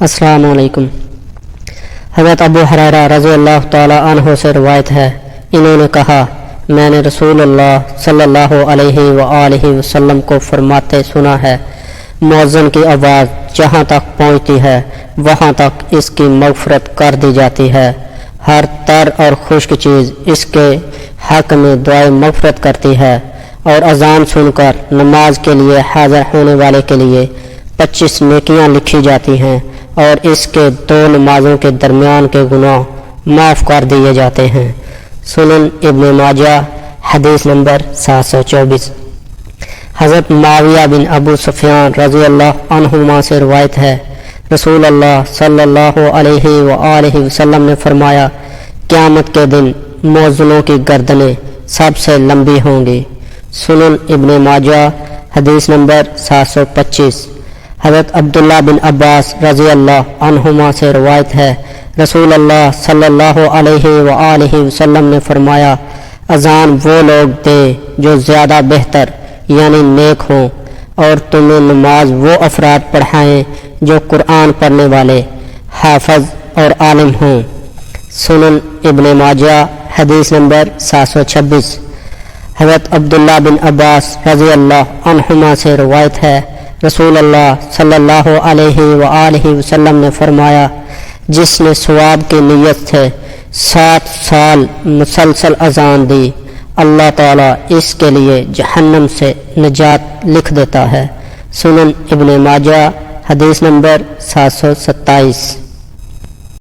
السلام علیکم۔ حضرت ابو ہریرہ رضی اللہ تعالی عنہ سے روایت ہے، انہوں نے کہا، میں نے رسول اللہ صلی اللہ علیہ وآلہ وسلم کو فرماتے سنا ہے، مؤذن کی آواز جہاں تک پہنچتی ہے وہاں تک اس کی مغفرت کر دی جاتی ہے، ہر تر اور خشک چیز اس کے حق میں دعائے مغفرت کرتی ہے، اور اذان سن کر نماز کے لیے حاضر ہونے والے کے لیے 25 نیکیاں لکھی جاتی ہیں، اور اس کے 2 نمازوں کے درمیان کے گناہ معاف کر دیے جاتے ہیں۔ سنن ابن ماجہ حدیث نمبر 724۔ حضرت معاویہ بن ابو سفیان رضی اللہ عنہما سے روایت ہے، رسول اللہ صلی اللہ علیہ وآلہ وسلم نے فرمایا، قیامت کے دن مؤذنوں کی گردنیں سب سے لمبی ہوں گی۔ سنن ابن ماجہ حدیث نمبر 725۔ حضرت عبداللہ بن عباس رضی اللہ عنہما سے روایت ہے، رسول اللہ صلی اللہ علیہ وآلہ وسلم نے فرمایا، اذان وہ لوگ دے جو زیادہ بہتر یعنی نیک ہوں، اور تمہیں نماز وہ افراد پڑھائیں جو قرآن پڑھنے والے، حافظ اور عالم ہوں۔ سنن ابن ماجہ حدیث نمبر 726۔ حضرت عبداللہ بن عباس رضی اللہ عنہما سے روایت ہے، رسول اللہ صلی اللہ علیہ وآلہ وسلم نے فرمایا، جس نے ثواب کی نیت سے 7 سال مسلسل اذان دی، اللہ تعالیٰ اس کے لیے جہنم سے نجات لکھ دیتا ہے۔ سنن ابن ماجہ حدیث نمبر 727۔